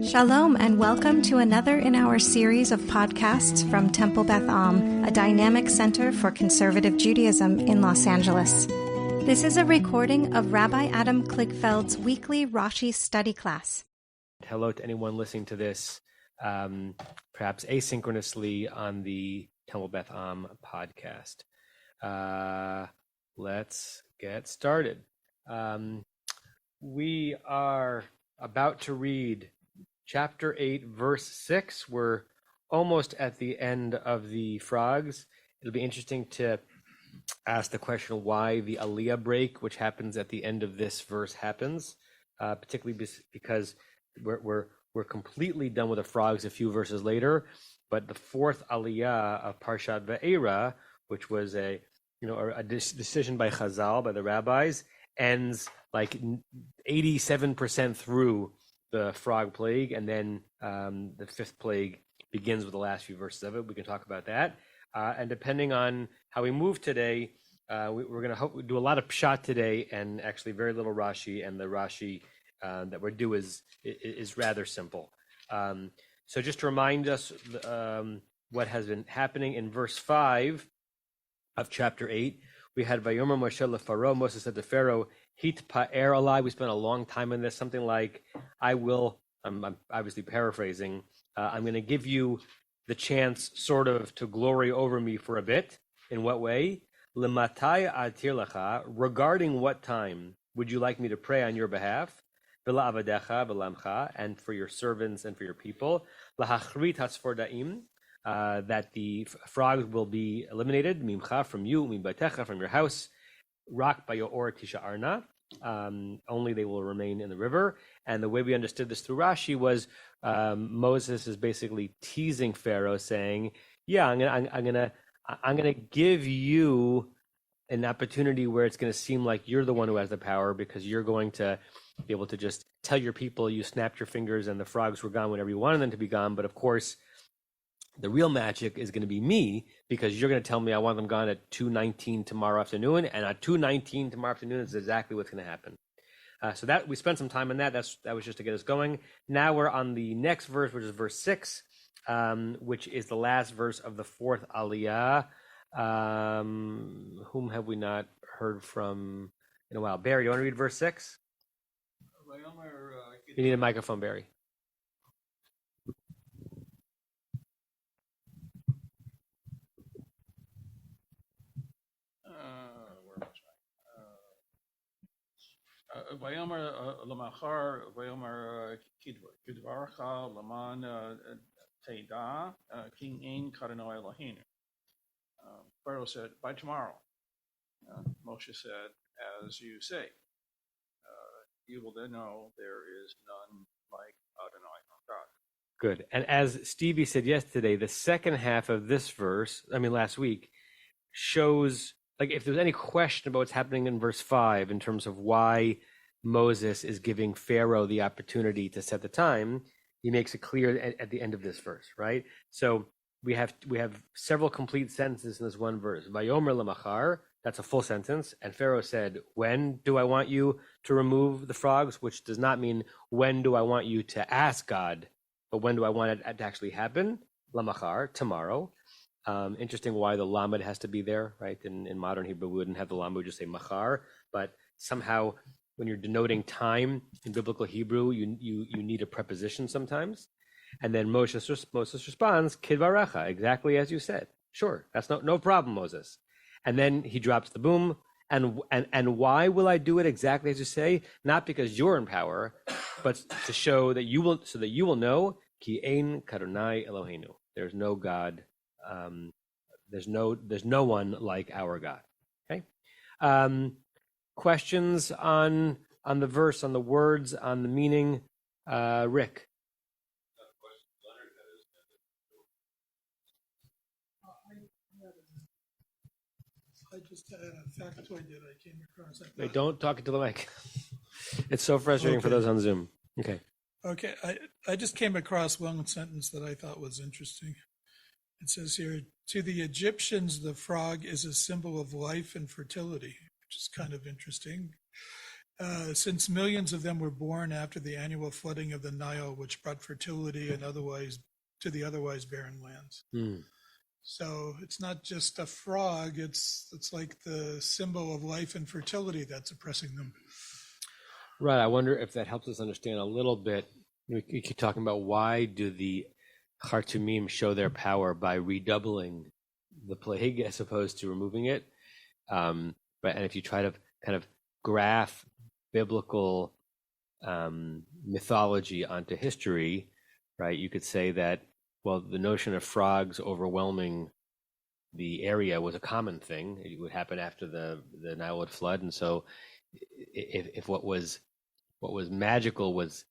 Shalom and welcome to another in our series of podcasts from Temple Beth Am, a dynamic center for conservative Judaism in Los Angeles. This is a recording of Rabbi Adam Kligfeld's weekly Rashi study class. Hello to anyone listening to this, perhaps asynchronously on the Temple Beth Am podcast. Let's get started. We are about to read Chapter 8, verse 6. We're almost at the end of the frogs. It'll be interesting to ask the question why the Aliyah break, which happens at the end of this verse, happens, particularly because we're completely done with the frogs a few verses later. But the fourth Aliyah of Parshat Ve'era, which was a decision by Chazal, by the rabbis, ends like 87% through the frog plague, and then the fifth plague begins with the last few verses of it. We can talk about that. And depending on how we move today, we're going to do a lot of pshat today, and actually very little Rashi. And the Rashi that we're due is rather simple. So just to remind us what has been happening in verse 5 of chapter 8, we had Vayomer Moshe leFaro. Moses said to Pharaoh, "Hit pa'er alai." We spent a long time on this. Something like, I'm obviously paraphrasing. I'm going to give you the chance, sort of, to glory over me for a bit. In what way? L'matai atir lecha. Regarding what time would you like me to pray on your behalf? V'la avadecha v'lamcha, and for your servants and for your people. Lahachrit hasfordaim. That the frogs will be eliminated, mimcha, from you, mimbatecha, from your house, rak bayor tisha arna, only they will remain in the river. And the way we understood this through Rashi was Moses is basically teasing Pharaoh, saying, "Yeah, I'm gonna give you an opportunity where it's going to seem like you're the one who has the power, because you're going to be able to just tell your people you snapped your fingers and the frogs were gone whenever you wanted them to be gone. But of course, the real magic is going to be me, because you're going to tell me I want them gone at 2:19 tomorrow afternoon, and at 2:19 tomorrow afternoon is exactly what's going to happen." So that we spent some time on that. That was just to get us going. Now we're on the next verse, which is verse 6, which is the last verse of the fourth Aliyah. Whom have we not heard from in a while? Barry, do you want to read verse 6? You need a microphone, Barry. Vayomer lemachar, Vayomer kidvarcha laman teida king ein karano Elohim. Pharaoh said, "By tomorrow." Moshe said, "As you say, you will then know there is none like Adonai God." Good. And as Stevie said yesterday, the second half of this verse, last week, shows, like, if there's any question about what's happening in verse 5 in terms of why Moses is giving Pharaoh the opportunity to set the time, he makes it clear at the end of this verse, right? So we have several complete sentences in this one verse. Vayomer lemachar, that's a full sentence. And Pharaoh said, "When do I want you to remove the frogs?" Which does not mean when do I want you to ask God, but when do I want it to actually happen? Lemachar, tomorrow. Interesting why the lamed has to be there, right? In modern Hebrew, we wouldn't have the lamed, we would just say machar. But somehow, when you're denoting time in biblical Hebrew, you need a preposition sometimes. And then Moses responds, "Kidvarecha," exactly as you said. Sure, that's no problem, Moses. And then he drops the boom. And why will I do it exactly as you say? Not because you're in power, but to show that you will, so that you will know, Ki ein Kadonai Eloheinu. There's no God. There's no one like our God. Okay. Questions on the verse, on the words, on the meaning? Rick. I just had a factoid that I came across. Wait, don't talk into the mic. It's so frustrating for those on Zoom. Okay. Okay, I just came across one sentence that I thought was interesting. It says here, "To the Egyptians, the frog is a symbol of life and fertility," which is kind of interesting. since millions of them were born after the annual flooding of the Nile, which brought fertility and otherwise to the otherwise barren lands. So it's not just a frog; it's like the symbol of life and fertility that's oppressing them. Right. I wonder if that helps us understand a little bit. We keep talking about why do the Khartoumim show their power by redoubling the plague as opposed to removing it. And if you try to kind of graph biblical mythology onto history, right, you could say that, well, the notion of frogs overwhelming the area was a common thing. It would happen after the Nile would flood, and so if what was magical was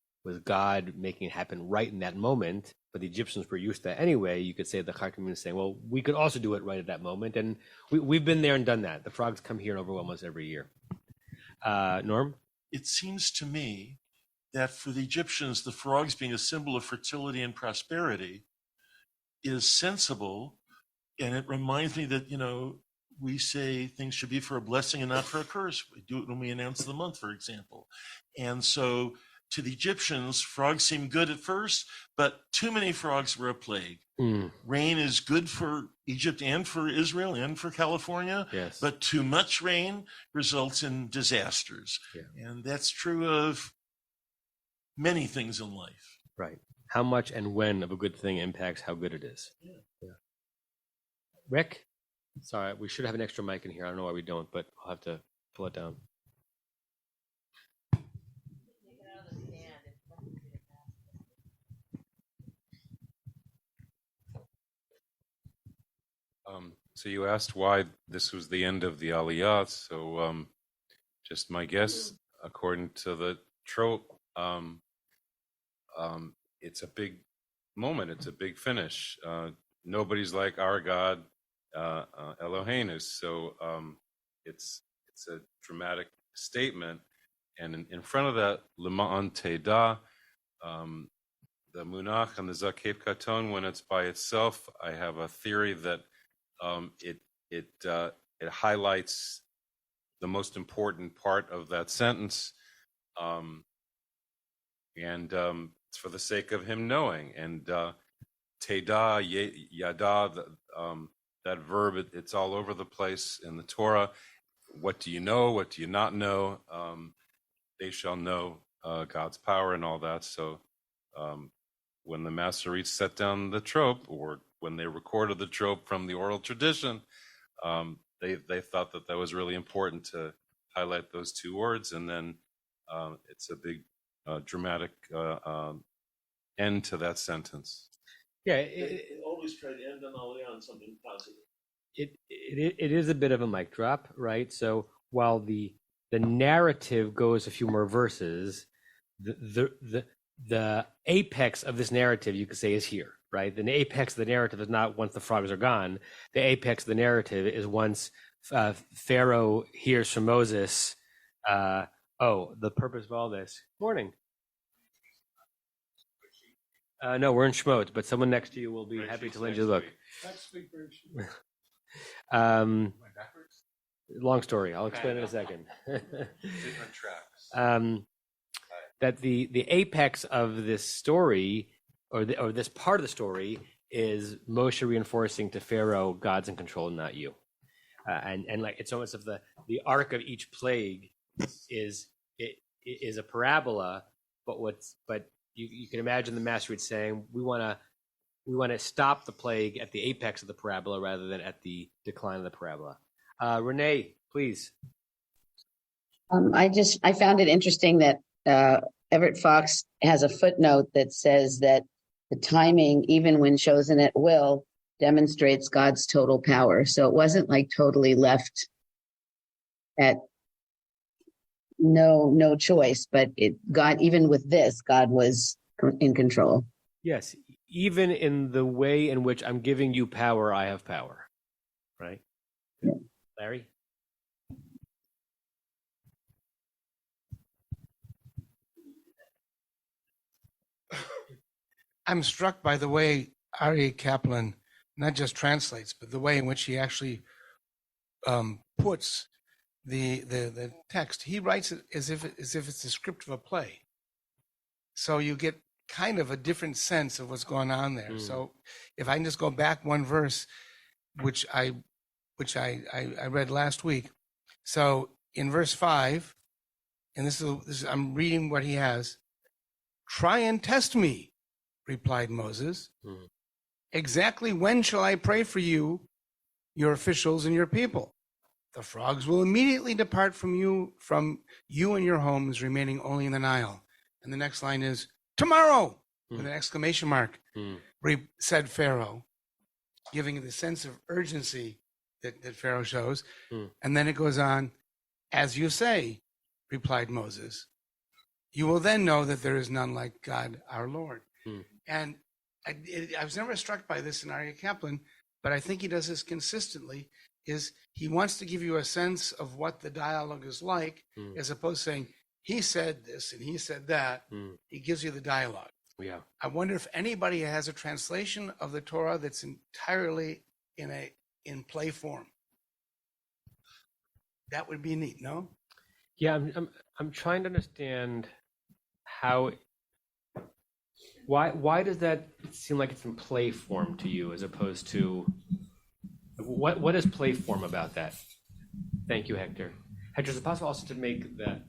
God making it happen right in that moment, but the Egyptians were used to that anyway, you could say the Khartoumim is saying, well, we could also do it right at that moment, and we've been there and done that. The frogs come here and overwhelm us every year. Norm? It seems to me that for the Egyptians, the frogs being a symbol of fertility and prosperity is sensible, and it reminds me that, we say things should be for a blessing and not for a curse. We do it when we announce the month, for example. And so to the Egyptians, frogs seem good at first, but too many frogs were a plague. Rain is good for Egypt and for Israel and for California, yes, but too much rain results in disasters. Yeah. And that's true of many things in life. Right. How much and when of a good thing impacts how good it is. Yeah. Rick? Sorry, we should have an extra mic in here. I don't know why we don't, but I'll have to pull it down. So you asked why this was the end of the Aliyah. So just my guess, according to the trope, it's a big moment. It's a big finish. Nobody's like our God, Eloheinu. So it's a dramatic statement. And in front of that, Lema'an Teda, the Munach and the Zakef Katon, when it's by itself, I have a theory that it highlights the most important part of that sentence, and it's for the sake of him knowing. And Teda, Yada, that verb, it's all over the place in the Torah. What do you know? What do you not know? They shall know God's power and all that. So when the Masoretes set down the trope, or when they recorded the trope from the oral tradition, they thought that was really important to highlight those two words, and then it's a big dramatic end to that sentence. Yeah, They always try to end on something positive. It is a bit of a mic drop, right? So while the narrative goes a few more verses, the apex of this narrative, you could say, is here, right? The apex of the narrative is not once the frogs are gone. The apex of the narrative is once Pharaoh hears from Moses, the purpose of all this. Morning. No, we're in Shemot, but someone next to you will be happy to lend you the book. Long story. I'll explain in a second. Different tracks. That the apex of this story, or this part of the story, is Moshe reinforcing to Pharaoh, God's in control, not you. And like it's almost of the arc of each plague is a parabola, but you can imagine the Masoretes saying we want to stop the plague at the apex of the parabola rather than at the decline of the parabola. Renee, please. I found it interesting that Everett Fox has a footnote that says that the timing, even when chosen at will, demonstrates God's total power. So it wasn't like totally left at no choice, but God, even with this, God was in control. Yes, even in the way in which I'm giving you power, I have power. Right? Yeah. Larry? I'm struck by the way Ari Kaplan not just translates, but the way in which he actually puts the text, he writes it as if it's a script of a play. So you get kind of a different sense of what's going on there. So if I can just go back one verse, which I read last week. So in verse 5, and this is I'm reading what he has. Try and test me, replied Moses. Exactly when shall I pray for you, your officials and your people? The frogs will immediately depart from you and your homes, remaining only in the Nile. And the next line is, tomorrow, with an exclamation mark, said Pharaoh, giving the sense of urgency that Pharaoh shows. And then it goes on, as you say, replied Moses. You will then know that there is none like God, our Lord. And I was never struck by this in Aryeh Kaplan, but I think he does this consistently, is he wants to give you a sense of what the dialogue is like, as opposed to saying, he said this and he said that. He gives you the dialogue. Yeah. I wonder if anybody has a translation of the Torah that's entirely in play form. That would be neat, no? Yeah, I'm trying to understand why does that seem like it's in play form to you as opposed to what is play form about that? Thank you, Hector. Hector, is it possible also to make the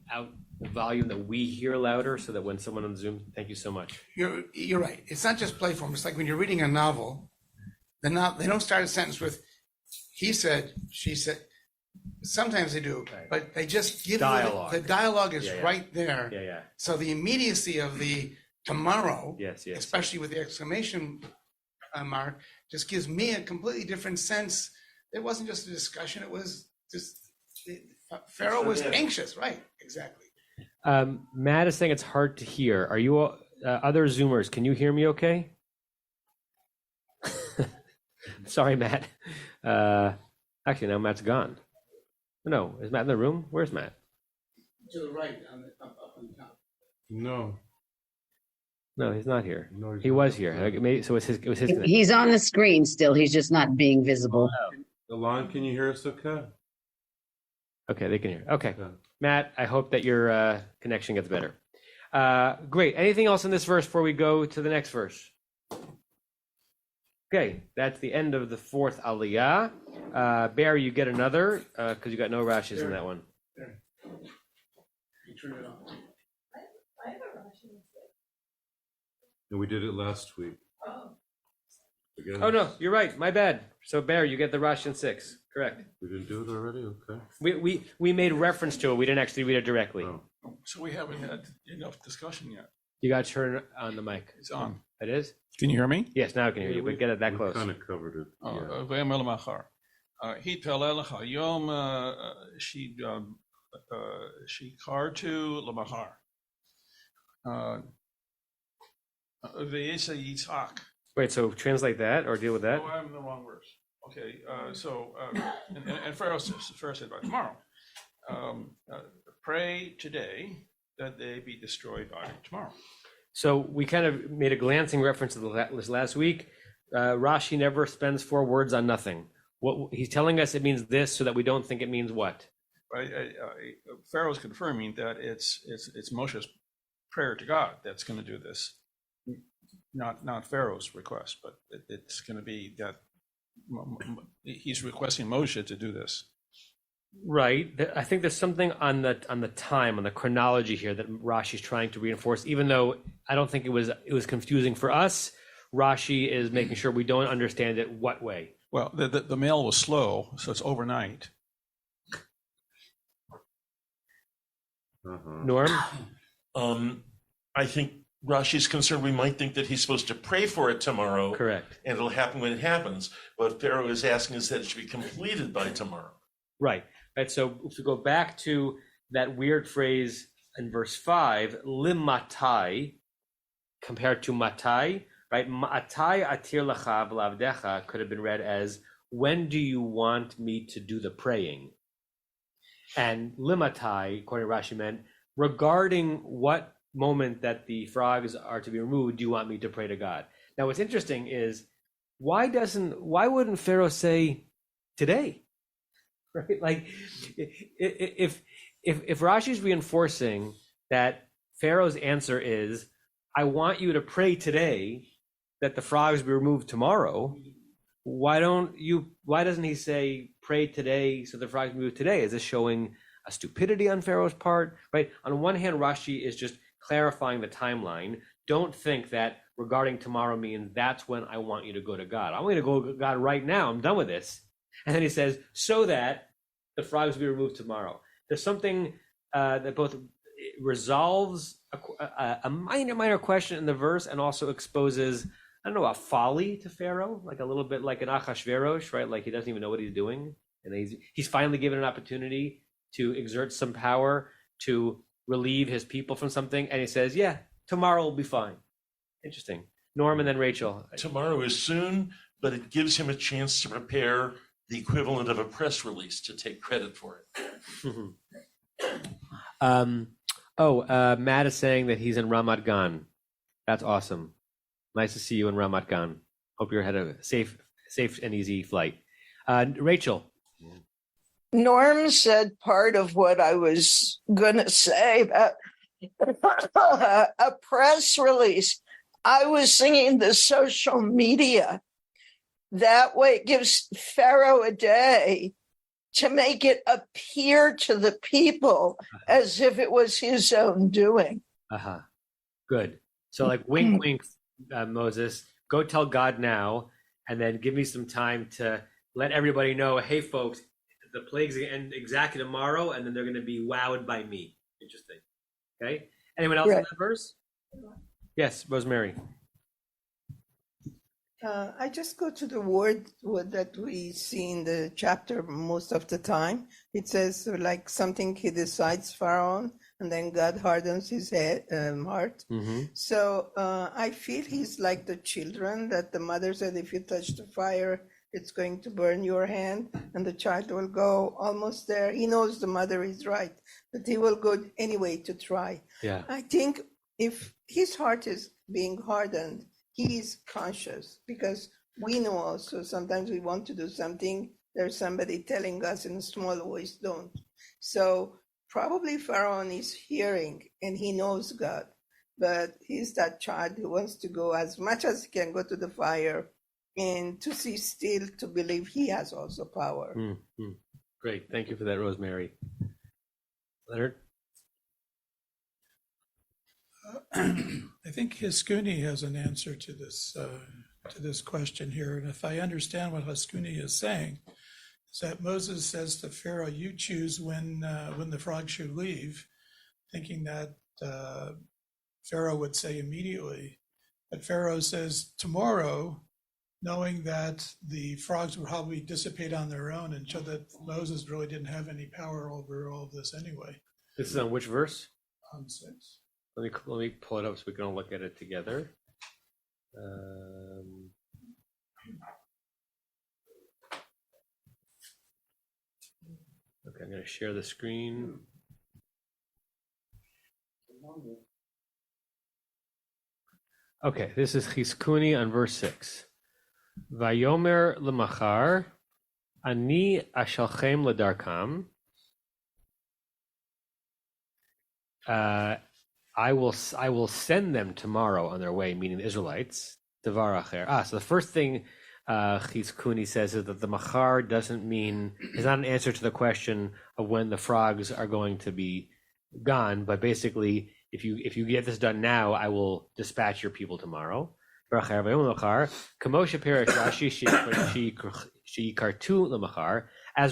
volume that we hear louder so that when someone on Zoom, thank you so much. You're right. It's not just play form. It's like when you're reading a novel, they don't start a sentence with he said, she said. Sometimes they do, but they just give dialogue. The dialogue is right there. Yeah. So the immediacy of the tomorrow, yes. especially with the exclamation mark, just gives me a completely different sense. It wasn't just a discussion. It was just Pharaoh was anxious. Right. Exactly. Matt is saying it's hard to hear. Are you all, other Zoomers? Can you hear me okay? Sorry, Matt. Actually, now Matt's gone. No, is Matt in the room? Where's Matt? To the right, up on top. No, he's not here. No, he's he not. was here. So it was his. He's on the screen still. He's just not being visible. Alon, can you hear us okay? Okay, they can hear. Okay, Yeah. Matt, I hope that your connection gets better. Great. Anything else in this verse before we go to the next verse? Okay, that's the end of the fourth aliyah. Barry, you get another because you got no Rashis in that one. There. You turn it on. I have a Rashi. And we did it last week. Again? Oh no, you're right. My bad. So Barry, you get the Rashi in 6. Correct. We didn't do it already? Okay. We made reference to it. We didn't actually read it directly. Oh. So we haven't had enough discussion yet. You got to turn on the mic. It's on. It is? Can you hear me? Yes, now I can hear you. We get it that We close. kind of covered it. Yeah. ויאמר למחר, התפלל לך יום שיקרתו למחר. ויצא יצחק. Wait, so translate that or deal with that? Oh, I'm in the wrong verse. Okay, and Pharaoh said by tomorrow, pray today that they be destroyed by tomorrow. So we kind of made a glancing reference to this last week. Rashi never spends 4 words on nothing. What he's telling us, it means this, so that we don't think it means what. Right? Pharaoh's confirming that it's Moshe's prayer to God that's going to do this, not Pharaoh's request, but it's going to be that he's requesting Moshe to do this. Right. I think there's something on the time, on the chronology here that Rashi's trying to reinforce, even though I don't think it was confusing for us. Rashi is making sure we don't understand it what way. Well, the mail was slow, so it's overnight. Norm? I think Rashi's concerned we might think that he's supposed to pray for it tomorrow. Correct. And it'll happen when it happens. What Pharaoh is asking is that it should be completed by tomorrow. Right. So if we go back to that weird phrase in verse 5, limatai, compared to matai, right? Matai atir lecha v'lavdecha could have been read as, when do you want me to do the praying? And limatai, according to Rashi, meant regarding what moment that the frogs are to be removed, do you want me to pray to God? Now, what's interesting is why wouldn't Pharaoh say today? right? Like, if Rashi's reinforcing that Pharaoh's answer is, I want you to pray today that the frogs be removed tomorrow, why doesn't he say pray today so the frogs be removed today? Is this showing a stupidity on Pharaoh's part, right? On one hand, Rashi is just clarifying the timeline. Don't think that regarding tomorrow means that's when I want you to go to God. I want you to go to God right now. I'm done with this. And then he says, so that the frogs will be removed tomorrow. There's something that both resolves a minor question in the verse and also exposes, I don't know, a folly to Pharaoh, like a little bit like an Achashverosh, right? Like he doesn't even know what he's doing. And he's finally given an opportunity to exert some power to relieve his people from something. And he says, yeah, tomorrow will be fine. Interesting. Norm and then Rachel. Tomorrow is soon, but it gives him a chance to prepare the equivalent of a press release to take credit for it. Matt is saying that he's in Ramat Gan. That's awesome. Nice to see you in Ramat Gan. Hope you had a safe and easy flight. Rachel. Norm said part of what I was going to say about a press release. I was thinking the social media. That way it gives Pharaoh a day to make it appear to the people as if it was his own doing. Good. So like wink, wink, Moses, go tell God now, and then give me some time to let everybody know, hey, folks, the plague's going to end exactly tomorrow, and then they're going to be wowed by me. Interesting. Okay. Anyone else in that verse? Yes, Rosemary. I just go to the word that we see in the chapter most of the time. It says like something he decides Pharaoh, and then God hardens his heart. Mm-hmm. So I feel he's like the children that the mother said, if you touch the fire, it's going to burn your hand, and the child will go almost there. He knows the mother is right, but he will go anyway to try. Yeah. I think if his heart is being hardened, he is conscious, because we know also sometimes we want to do something, there's somebody telling us in a small voice, don't. So probably Pharaoh is hearing and he knows God, but he's that child who wants to go as much as he can go to the fire and to see still, to believe he has also power. Mm-hmm. Great. Thank you for that, Rosemary. Leonard? I think Hiskuni has an answer to this question here. And if I understand what Hiskuni is saying, is that Moses says to Pharaoh, you choose when the frog should leave, thinking that Pharaoh would say immediately. But Pharaoh says tomorrow, knowing that the frogs would probably dissipate on their own, and so that Moses really didn't have any power over all of this anyway. This is on which verse? On 6. Let me pull it up so we can all look at it together. Okay, I'm going to share the screen. Okay, this is Chizkuni on verse 6. Vayomer lemachar, ani ashalchem ledarkam. I will send them tomorrow on their way, meaning the Israelites. Devar acher. So the first thing Chizkuni says is that the machar is not an answer to the question of when the frogs are going to be gone, but basically, if you get this done now, I will dispatch your people tomorrow. As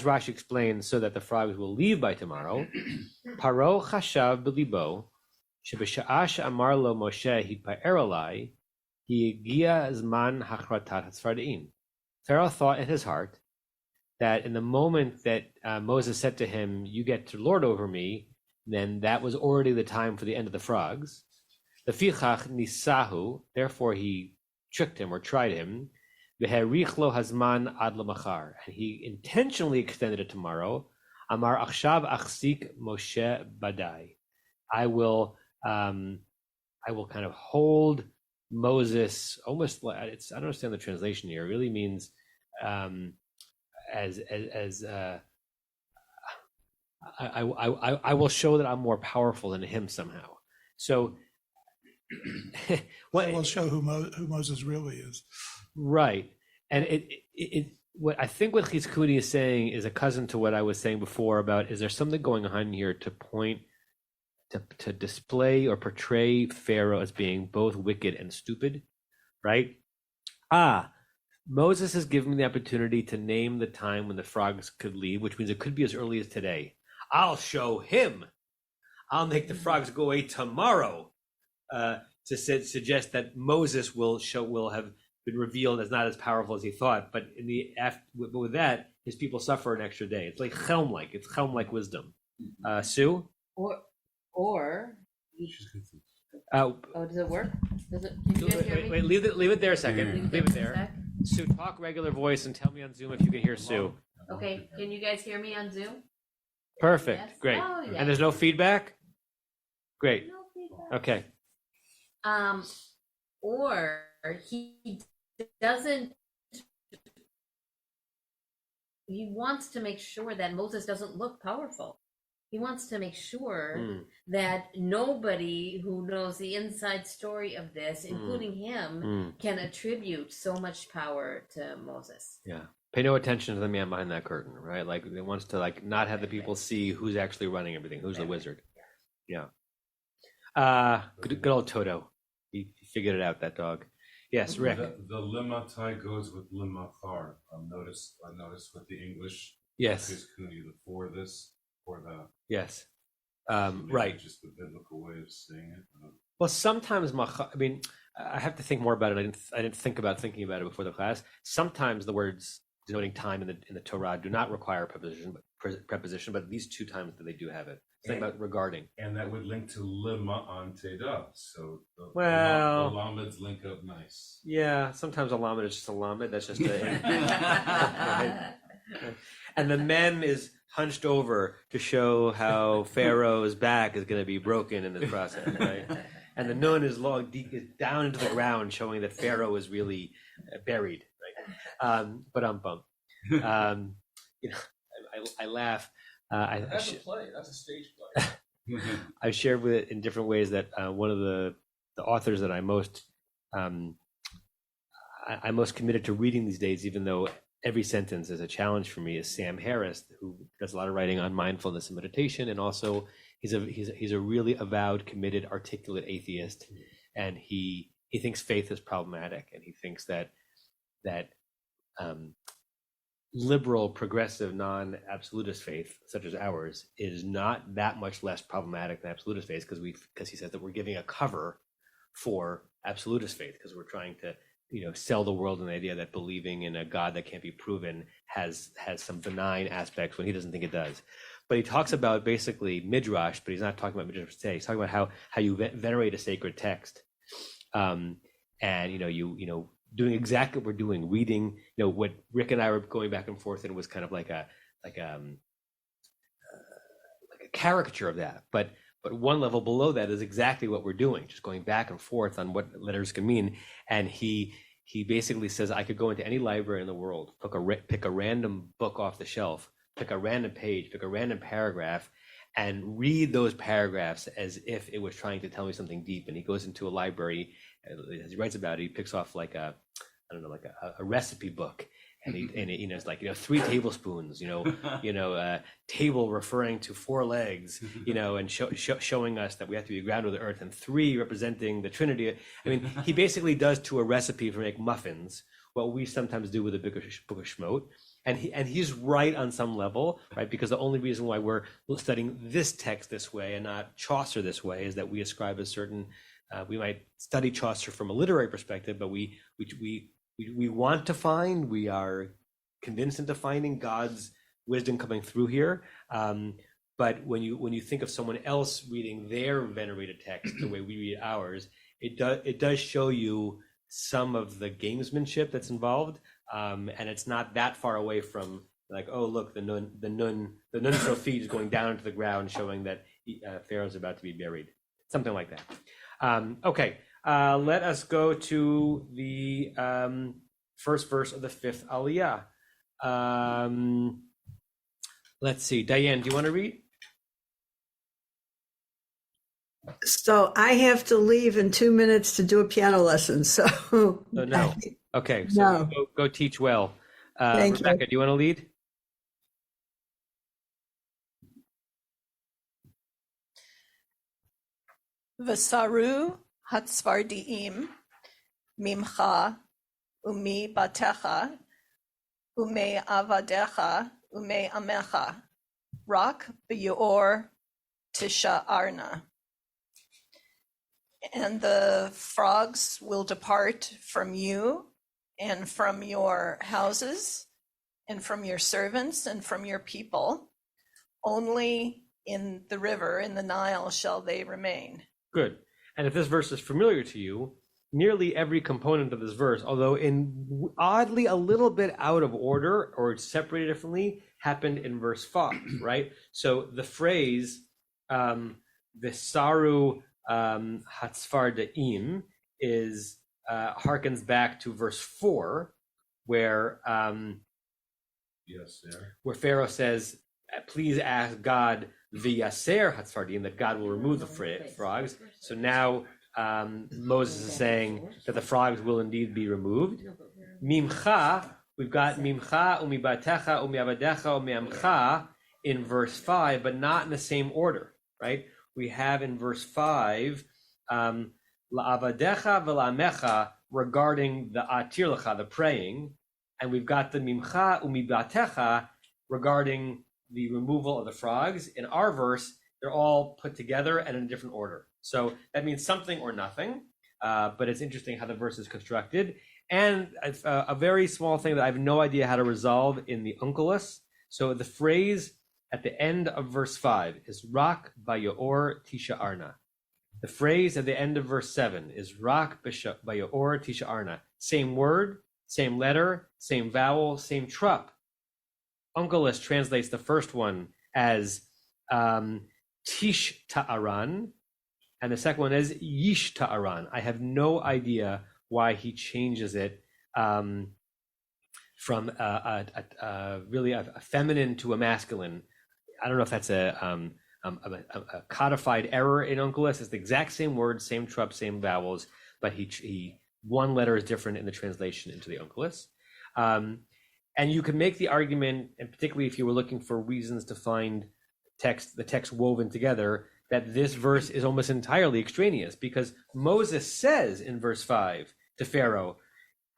Rashi explains, so that the frogs will leave by tomorrow. Paro chashav b'libo shebesha'ah she'amar lo Moshe hitpa'er alai higia zman hachratat hatzfardeim. Pharaoh thought in his heart that in the moment that Moses said to him, "You get to lord over me," then that was already the time for the end of the frogs. The fichach nisahu, therefore he tricked him or tried him. V'herich lo hazman ad lamachar, and he intentionally extended it tomorrow. Amar achshav achsik Moshe badai. I will kind of hold Moses almost like I don't understand the translation here. It really means as I will show that I'm more powerful than him somehow. So, That will show who Moses really is. Right, and what I think what Chizkuni is saying is a cousin to what I was saying before about is there something going on here to point to display or portray Pharaoh as being both wicked and stupid, right? Moses has given me the opportunity to name the time when the frogs could leave, which means it could be as early as today. I'll show him. I'll make the frogs go away tomorrow. To suggest that Moses will have been revealed as not as powerful as he thought, but with that, his people suffer an extra day. It's like Chelm-like. It's Chelm-like wisdom. Sue? Or does it work? Does it? Can you guys hear me? Wait, leave it there a second. Leave it there. Sue, talk regular voice and tell me on Zoom if you can hear Sue. Okay, can you guys hear me on Zoom? Perfect. Yes. Great. Oh, yeah. And there's no feedback? Great. No feedback. Okay. Or he doesn't. He wants to make sure that Moses doesn't look powerful. He wants to make sure that nobody who knows the inside story of this, including him, can attribute so much power to Moses. Yeah. Pay no attention to the man behind that curtain, right? Like, it wants to not have the people see who's actually running everything, who's the wizard. Yeah. Good old Toto. He figured it out, that dog. Yes, Rick. The limatai goes with limachar. I noticed with the English. Yes. Chizkuni, the for this, for that. Yes. So Right. Just the biblical way of saying it. Well, sometimes I have to think more about it. I didn't think about thinking about it before the class. Sometimes the words denoting time in the Torah do not require preposition, but these two times that they do have it. Think about regarding. And that would link to lima on teda. So the lameds link up nice. Yeah, sometimes a lamed is just a lamed. That's just a. And the mem is hunched over to show how Pharaoh's back is going to be broken in this process, right? And the nun is down into the ground, showing that Pharaoh is really buried, right? I laugh. That's a play. That's a stage play. I've shared with it in different ways that one of the authors that I'm most committed to reading these days, even though every sentence is a challenge for me, is Sam Harris, who does a lot of writing on mindfulness and meditation, and also he's a really avowed, committed, articulate atheist, and he thinks faith is problematic, and he thinks that liberal, progressive, non-absolutist faith, such as ours, is not that much less problematic than absolutist faith because he says that we're giving a cover for absolutist faith because we're trying to sell the world an idea that believing in a God that can't be proven has some benign aspects when he doesn't think it does. But he talks about basically midrash, but he's not talking about midrash today. He's talking about how you venerate a sacred text, and doing exactly what we're doing, reading. What Rick and I were going back and forth in was kind of like a caricature of that, but one level below that is exactly what we're doing, just going back and forth on what letters can mean. And he basically says, I could go into any library in the world, pick a random book off the shelf, pick a random page, pick a random paragraph, and read those paragraphs as if it was trying to tell me something deep. And he goes into a library, as he writes about it, he picks off like a recipe book. And it's like 3 tablespoons, table referring to 4 legs, and showing us that we have to be grounded with the earth, and 3 representing the Trinity. I mean, he basically does to a recipe for make muffins what we sometimes do with the book of Shemot, and he's right on some level, right? Because the only reason why we're studying this text this way and not Chaucer this way is that we ascribe a certain. We might study Chaucer from a literary perspective, but we want to find, we are convinced into finding God's wisdom coming through here. But when you think of someone else reading their venerated text the way we read ours, it does show you some of the gamesmanship that's involved, and it's not that far away from like, oh look, the nun feet is going down into the ground, showing that Pharaoh's about to be buried, something like that. Okay. Let us go to the first verse of the 5th Aliyah. Let's see. Diane, do you want to read? So I have to leave in 2 minutes to do a piano lesson. So no. Okay, so No. go teach well. Thank you. Rebecca, do you want to lead? V'saru hatzvardiim mimcha umi batecha ume avadecha ume amecha rak b'yor tisha arna. And the frogs will depart from you and from your houses and from your servants and from your people. Only in the river, in the Nile, shall they remain. Good. And if this verse is familiar to you, nearly every component of this verse, although in oddly a little bit out of order or separated differently, happened in verse 5, right? So the phrase V'saru hatzvardaim is harkens back to verse 4, where where Pharaoh says, please ask God v'yaser hatzvardim, that God will remove the frogs. So now Moses is saying that the frogs will indeed be removed. Mimcha, we've got mimcha, umibatecha, umiavadecha, umiamcha in verse 5, but not in the same order, right? We have in verse 5, la'avadecha v'la'amecha regarding the atir lecha, the praying, and we've got the mimcha umibatecha regarding the removal of the frogs. In our verse, they're all put together and in a different order. So that means something or nothing, but it's interesting how the verse is constructed. And a very small thing that I have no idea how to resolve in the Onkelos. So the phrase at the end of verse 5 is rak bayor tisha arna. The phrase at the end of verse 7 is rak bayor tisha arna. Same word, same letter, same vowel, same trup. Onkelos translates the first one as tish ta'aran, and the second one is yish ta'aran. I have no idea why he changes it from really a feminine to a masculine. I don't know if that's a codified error in Onkelos. It's the exact same word, same trup, same vowels, but he one letter is different in the translation into the Onkelos. And you can make the argument, and particularly if you were looking for reasons to find the text woven together, that this verse is almost entirely extraneous, because Moses says in verse 5 to Pharaoh,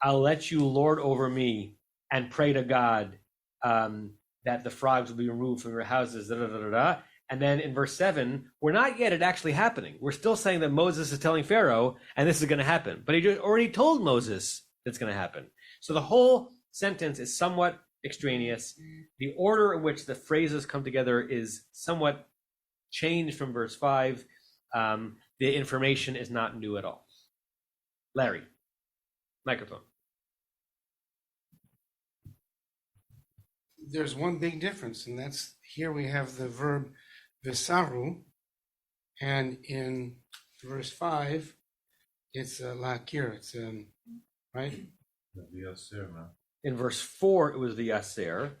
I'll let you lord over me and pray to God that the frogs will be removed from your houses, And then in verse 7, we're not yet at actually happening. We're still saying that Moses is telling Pharaoh, and this is going to happen. But he just already told Moses that's going to happen. So the whole sentence is somewhat extraneous. The order in which the phrases come together is somewhat changed from verse 5. The information is not new at all. Larry, microphone. There's one big difference, and that's here we have the verb visaru, and in verse 5, it's lakir. It's right. In verse 4, it was the yaser.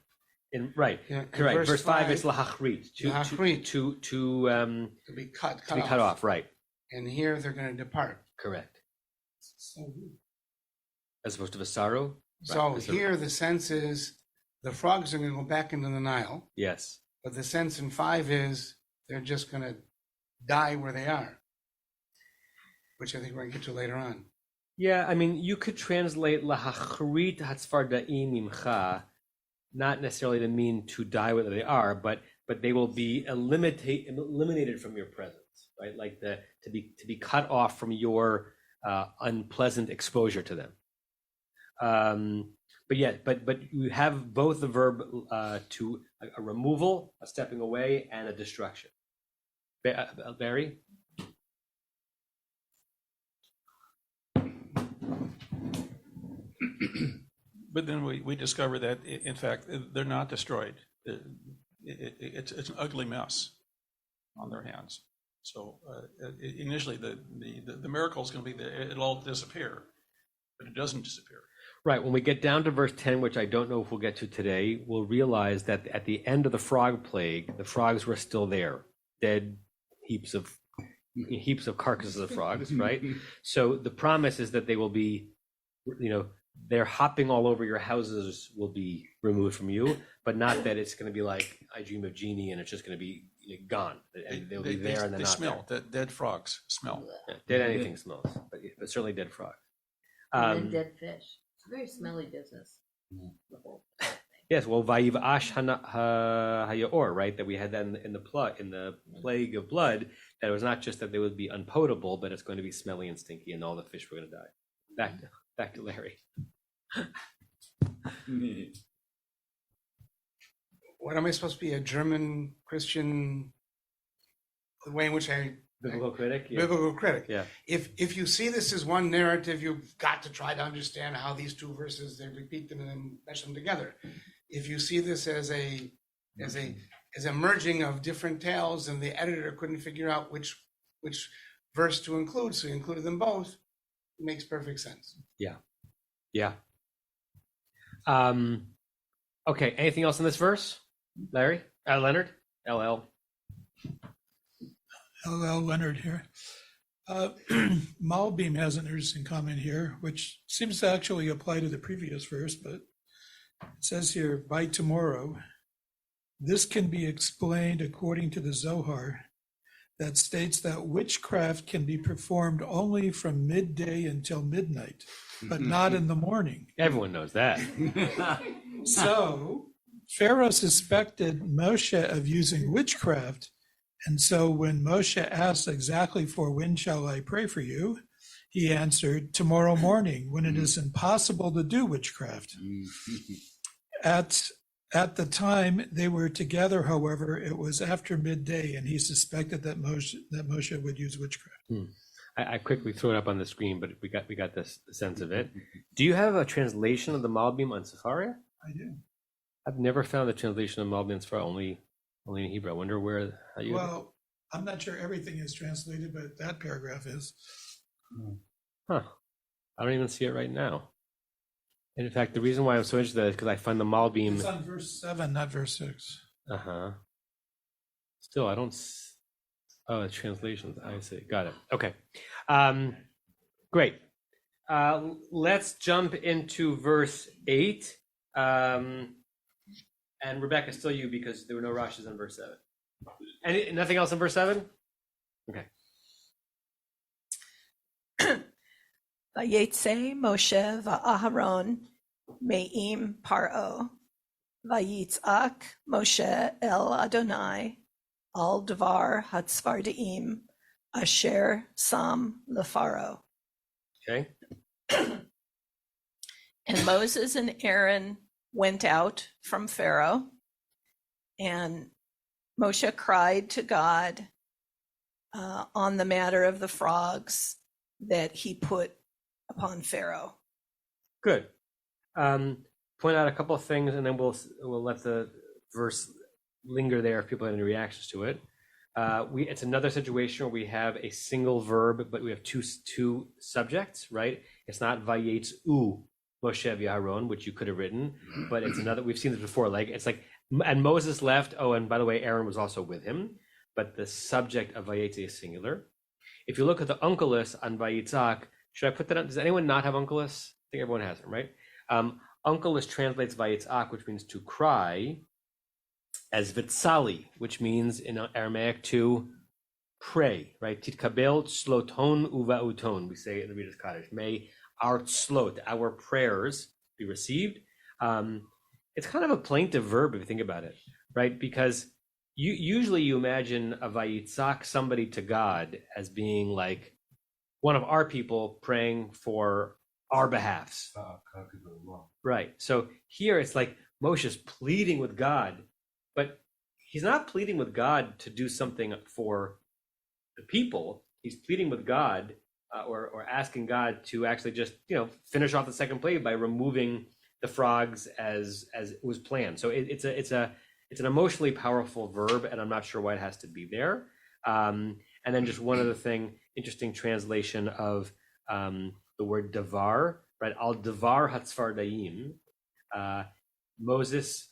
Correct. Verse 5, it's lahachrit. To be cut off. Right. And here they're going to depart. Correct. As opposed to visaru. So here the sense is the frogs are going to go back into the Nile. Yes. But the sense in 5 is they're just going to die where they are, which I think we're going to get to later on. Yeah, I mean, you could translate lahachrit hatzvardaim imcha, not necessarily to mean to die where they are, but they will be eliminated from your presence, right? Like to be cut off from your unpleasant exposure to them. But you have both the verb to a removal, a stepping away, and a destruction. Barry? But then we discover that, in fact, they're not destroyed. It's an ugly mess on their hands. So initially, the miracle is going to be that it'll all disappear, but it doesn't disappear. Right. When we get down to verse 10, which I don't know if we'll get to today, we'll realize that at the end of the frog plague, the frogs were still there, dead heaps of heaps of carcasses of frogs, right? So the promise is that they will be, their hopping all over your houses will be removed from you, but not that it's going to be like I Dream of Jeannie and it's just going to be gone. And they'll be there and they're they not smell. there. Dead frogs smell. Yeah, dead anything smells, but certainly dead frogs. And then dead fish. It's a very smelly business. The whole thing. Yes, well, Vayivash Hayaor, right? That we had that in the plague of blood. That it was not just that they would be unpotable, but it's going to be smelly and stinky, and all the fish were going to die. Back to Larry. What am I supposed to be? A German Christian? The way in which Biblical critic. Yeah. Biblical critic. Yeah. If you see this as one narrative, you've got to try to understand how these two verses, they repeat them and then mesh them together. If you see this as a merging of different tales, and the editor couldn't figure out which verse to include, so he included them both, it makes perfect sense. Yeah. Okay. Anything else in this verse, Larry? Leonard? LL. LL Leonard here. Malbim has an interesting comment here, which seems to actually apply to the previous verse, but it says here, by tomorrow, this can be explained according to the Zohar, that states that witchcraft can be performed only from midday until midnight, but not in the morning. Everyone knows that. So Pharaoh suspected Moshe of using witchcraft. And so when Moshe asked exactly for when shall I pray for you, he answered, tomorrow morning, when it is impossible to do witchcraft. At the time they were together, however, it was after midday, and he suspected that Moshe would use witchcraft. I quickly threw it up on the screen, but we got this sense of it. Do you have a translation of the Malbim on Sefaria? I do. I've never found the translation of Malbim on Sefaria, only in Hebrew. I wonder how you. Well, I'm not sure everything is translated, but that paragraph is. Huh. I don't even see it right now. And in fact, the reason why I'm so interested is because I find the Malbim. It's on verse 7, not verse 6. Still, I don't. Oh, the translations. I see. Got it. Okay. Great. Let's jump into verse 8. And Rebecca, still you, because there were no Rashis on verse 7. Nothing else in verse 7? Okay. Vayetze Moshe va'Aharon me'im Paro, Vayitzak Moshe el Adonai al Devar Hatzvardaim Asher Sam Lefaro. Okay. And Moses and Aaron went out from Pharaoh, and Moshe cried to God on the matter of the frogs that he put upon Pharaoh. Good. Point out a couple of things, and then we'll let the verse linger there if people have any reactions to it. It's another situation where we have a single verb, but we have two subjects, right? It's not vayetzu Moshe v'Aaron, which you could have written, but it's another. We've seen this before. Like it's like, and Moses left. Oh, and by the way, Aaron was also with him. But the subject of vayetze is singular. If you look at the Onkelos on Vayitzak, should I put that on? Does anyone not have Onkelos? I think everyone has it, right? Onkelos translates Vayitzak, which means to cry, as Vitzali, which means in Aramaic to pray, right? Titkabel tzloton uva'uton, we say in the Reader's Kaddish. May our tzlot, our prayers, be received. It's kind of a plaintive verb if you think about it, right? Because usually you imagine a Vayitzak, somebody to God, as being like one of our people praying for our behalfs. Right. So here it's like Moshe's pleading with God, but he's not pleading with God to do something for the people. He's pleading with God or asking God to actually just, finish off the second plague by removing the frogs as it was planned. So it's an emotionally powerful verb, and I'm not sure why it has to be there. And then just one other thing, interesting translation of the word davar, right? Al davar hatzvardaim. Moses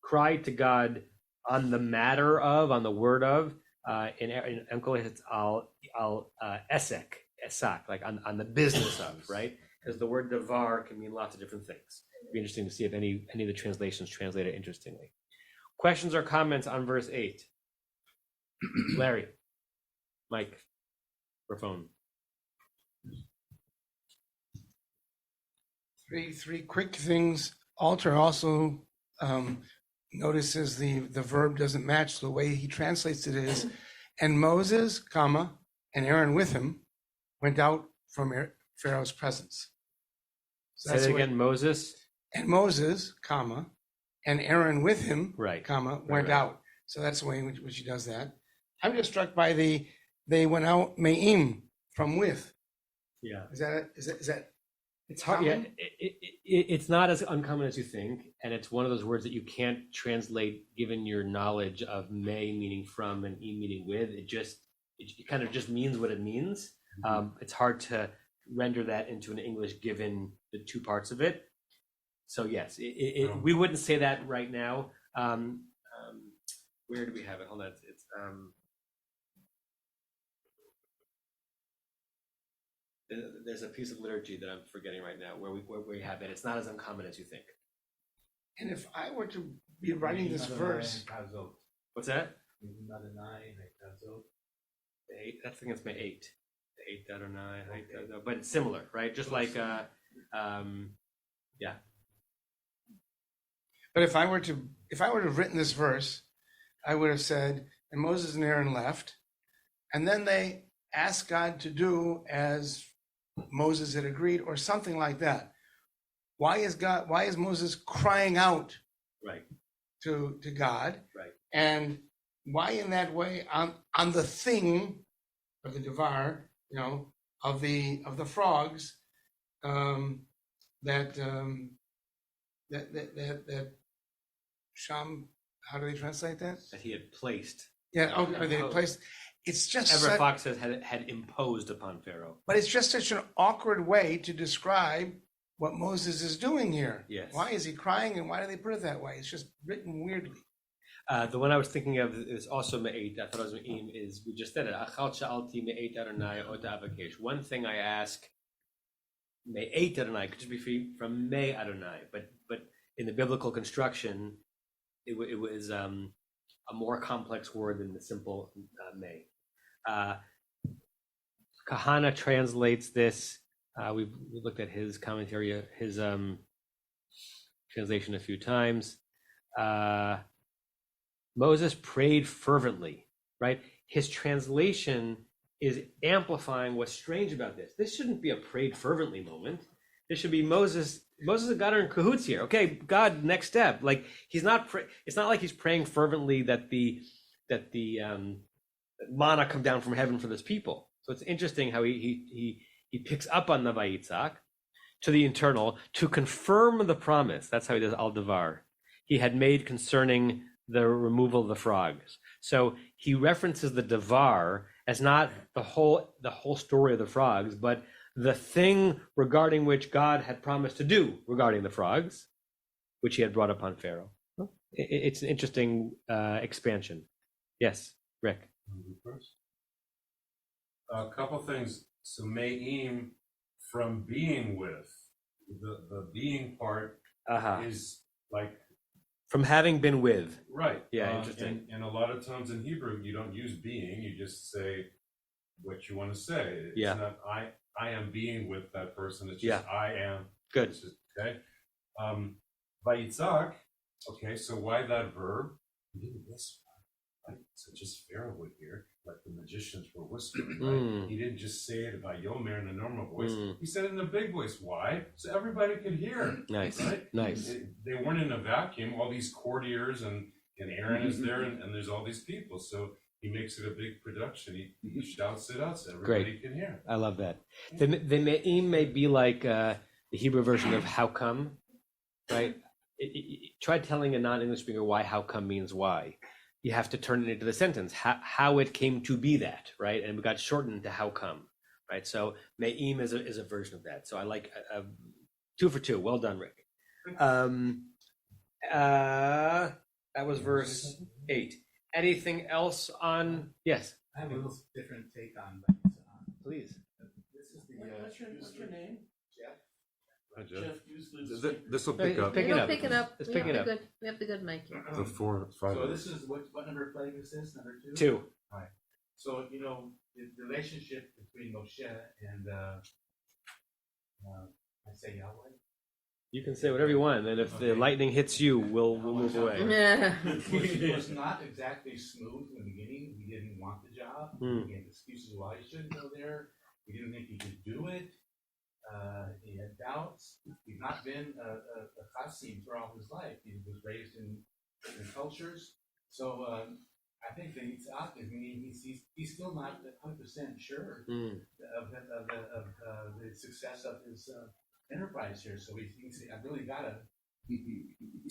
cried to God on the matter of, on the word of In English, it's al esak, like on the business of, right? Because the word davar can mean lots of different things. It'd be interesting to see if any of the translations translate it interestingly. Questions or comments on verse 8? Larry, Mike, or phone. Three quick things. Alter also notices the verb doesn't match. The way he translates it is, and Moses, comma, and Aaron with him went out from Pharaoh's presence. So Say it again, Moses. And Moses, comma, and Aaron with him, right, comma, went out. So that's the way in which he does that. I'm just struck by they went out me'im, from with. Yeah. Is that it's hard. common? Yeah, it's not as uncommon as you think, and it's one of those words that you can't translate given your knowledge of me meaning from and im meaning with. It kind of just means what it means. It's hard to render that into an English given the two parts of it. So yes, we wouldn't say that right now. Where do we have it? Hold on, it's there's a piece of liturgy that I'm forgetting right now where we have it. It's not as uncommon as you think. And if I were to be writing this verse, what's that? That's against my 8. The 8 Adonai, but it's similar, right? Just like yeah. But if I were to have written this verse, I would have said, and Moses and Aaron left, and then they asked God to do as Moses had agreed, or something like that. Why is Moses crying out right to God? Right. And why in that way on the thing of the devar, of the frogs, that Sham, how do they translate that? That he had placed. Yeah, they had placed. It's just Everett Fox says had imposed upon Pharaoh. But it's just such an awkward way to describe what Moses is doing here. Yes. Why is he crying, and why do they put it that way? It's just written weirdly. The one I was thinking of is also me'et. I thought it was me'im. Is we just said it. Achal sha'alti me'et Adonai ot avakesh. One thing I ask, me'et Adonai could just be from me Adonai, but in the biblical construction, it was a more complex word than the simple me. Kahana translates this. We looked at his commentary, his translation a few times. Moses prayed fervently, right? His translation is amplifying what's strange about this. This shouldn't be a prayed fervently moment. This should be Moses and God are in cahoots here. Okay, God, next step. Like he's not. It's not like he's praying fervently that the manna come down from heaven for this people. So it's interesting how he picks up on the Vayitzak to the internal to confirm the promise. That's how he does al davar. He had made concerning the removal of the frogs. So he references the davar as not the whole story of the frogs, but the thing regarding which God had promised to do regarding the frogs, which he had brought upon Pharaoh. It's an interesting expansion. Yes, Rick. A couple things. So me'im, from being with, the being part is like from having been with. Right. Yeah, interesting. And a lot of times in Hebrew, you don't use being, you just say what you want to say. It's not I am being with that person. It's just I am. Good. Just, okay. Vayitzak. Okay, so why that verb? He didn't whisper. Right? So just Pharaoh would hear, like the magicians were whispering. Right? He didn't just say it by Yomer in a normal voice. He said it in a big voice. Why? So everybody could hear. Nice. Right? Nice. They weren't in a vacuum. All these courtiers and Aaron is there, and there's all these people. So he makes it a big production. He shouts it out so everybody can hear. I love that. The me'im may be like the Hebrew version of how come, right? Try telling a non-English speaker why how come means why. You have to turn it into the sentence, how it came to be that, right? And we got shortened to how come, right? So me'im is a version of that. So I like 2 for 2. Well done, Rick. That was verse 8. Anything else on? Yes. I have a little different take on that. Please. This is the. What's your name? Jeff. Hi, Jeff. Jeff This will pick up. Pick it It'll up. pick it up. Let's We pick have it the up. good. We have the good mic here. The 4, 5. So this is what number flag is this? Number 2? 2. Right. So the relationship between Moshe and I say Yahweh. You can say whatever you want, and if the lightning hits you, we'll move away. Yeah. It was not exactly smooth in the beginning. We didn't want the job. We had excuses why he shouldn't go there. We didn't think he could do it. He had doubts. He's not been a Chassid for all his life. He was raised in different cultures. So I think that he's still not 100% sure of the success of his enterprise here. So he thinks, I really got to.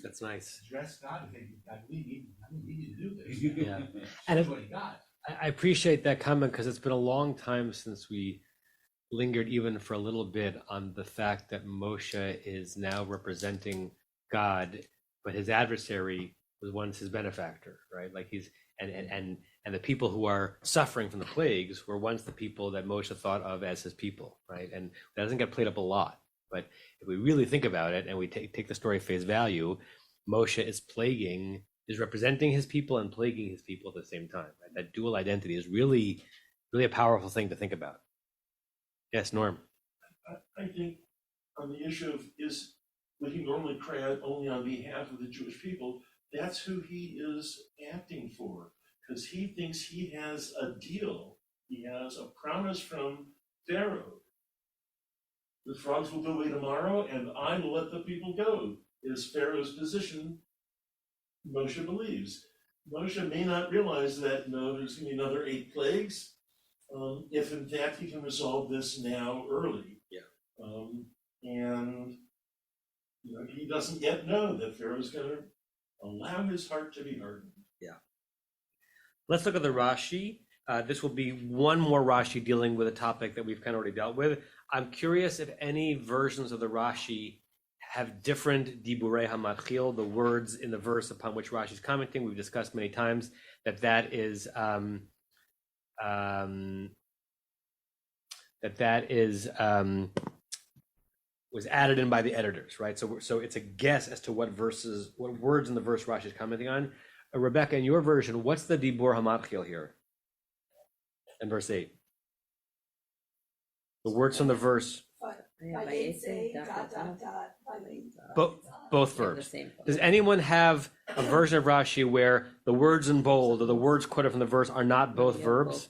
That's nice. Address God and say, I really need to do this. Yeah. And what he got. I appreciate that comment because it's been a long time since we lingered even for a little bit on the fact that Moshe is now representing God, but his adversary was once his benefactor, right? Like he's and the people who are suffering from the plagues were once the people that Moshe thought of as his people, right? And that doesn't get played up a lot, but if we really think about it and we take the story at face value, Moshe is representing his people and plaguing his people at the same time. Right? That dual identity is really, really a powerful thing to think about. Yes, Norm. I think on the issue of would he normally cry out only on behalf of the Jewish people, that's who he is acting for, because he thinks he has a deal. He has a promise from Pharaoh. The frogs will go away tomorrow, and I will let the people go, is Pharaoh's position, Moshe believes. Moshe may not realize that, there's going to be another 8 plagues, if in fact he can resolve this now early. Yeah. And he doesn't yet know that Pharaoh's going to allow his heart to be hardened. Yeah. Let's look at the Rashi. This will be one more Rashi dealing with a topic that we've kind of already dealt with. I'm curious if any versions of the Rashi have different diburei hamatchil, the words in the verse upon which Rashi is commenting. We've discussed many times that is was added in by the editors, right? So it's a guess as to what words in the verse Rashi is commenting on. Rebecca, in your version, what's the dibur hamatchil here in verse 8? The words from the verse. Both verbs. Does anyone have a version of Rashi where the words in bold or the words quoted from the verse are not both verbs?